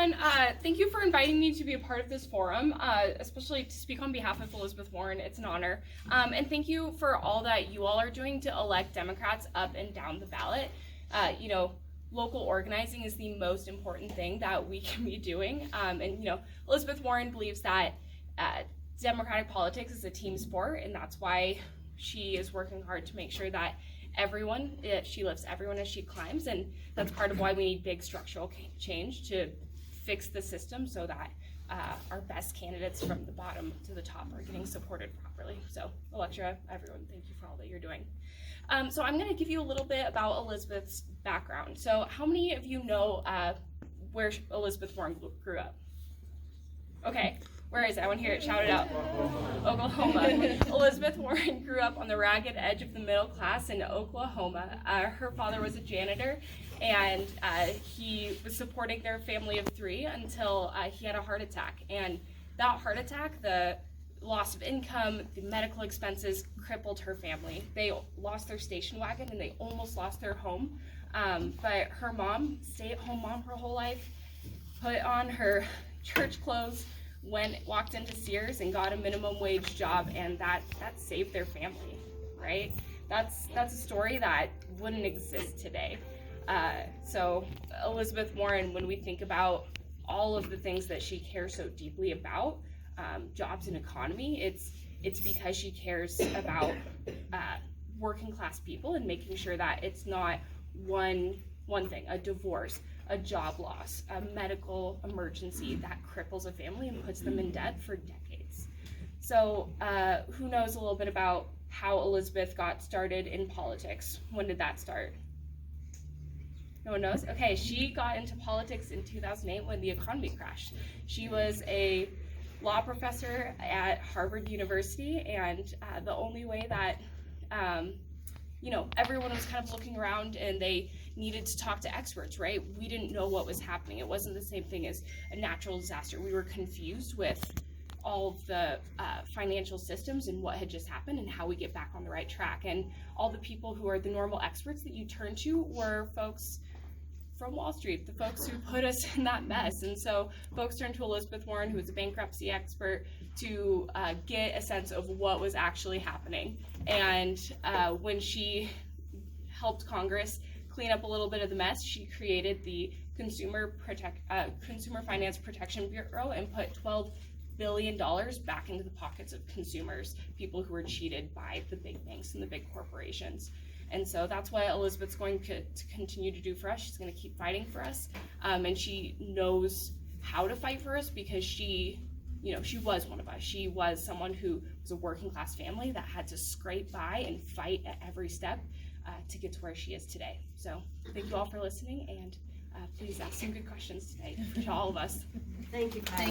everyone. Thank you for inviting me to be a part of this forum, especially to speak on behalf of Elizabeth Warren. It's an honor. And thank you for all that you all are doing to elect Democrats up and down the ballot. Local organizing is the most important thing that we can be doing. Elizabeth Warren believes that Democratic politics is a team sport, and that's why she is working hard to make sure that she lifts everyone as she climbs, and that's part of why we need big structural change to fix the system so that our best candidates from the bottom to the top are getting supported properly. So, Electra, everyone, thank you for all that you're doing. So I'm going to give you a little bit about Elizabeth's background. So how many of you know where Elizabeth Warren grew up? Okay. Where is it? I want to hear it. Shout it out. Oklahoma. Elizabeth Warren grew up on the ragged edge of the middle class in Oklahoma. Her father was a janitor, and he was supporting their family of 3 until he had a heart attack. And that heart attack, the loss of income, the medical expenses, crippled her family. They lost their station wagon, and they almost lost their home. But her mom, stay-at-home mom her whole life, put on her church clothes, walked into Sears and got a minimum wage job, and that saved their family, right? That's a story that wouldn't exist today. So Elizabeth Warren, when we think about all of the things that she cares so deeply about, jobs and economy, it's because she cares about working class people and making sure that it's not one thing, a divorce, a job loss, a medical emergency that cripples a family and puts them in debt for decades. So who knows a little bit about how Elizabeth got started in politics? When did that start? No one knows? Okay, she got into politics in 2008 when the economy crashed. She was a law professor at Harvard University, and the only way that everyone was kind of looking around and they needed to talk to experts, right? We didn't know what was happening. It wasn't the same thing as a natural disaster. We were confused with all of the financial systems and what had just happened and how we get back on the right track. And all the people who are the normal experts that you turn to were folks from Wall Street, the folks who put us in that mess. And so folks turned to Elizabeth Warren, who was a bankruptcy expert, to get a sense of what was actually happening. And when she helped Congress clean up a little bit of the mess, she created the Consumer Finance Protection Bureau and put $12 billion back into the pockets of consumers, people who were cheated by the big banks and the big corporations. And so that's what Elizabeth's going to continue to do for us. She's going to keep fighting for us, and she knows how to fight for us because she was one of us. She was someone who was a working class family that had to scrape by and fight at every step to get to where she is today. So thank you all for listening, and please ask some good questions today to all of us. Thank you, Pat.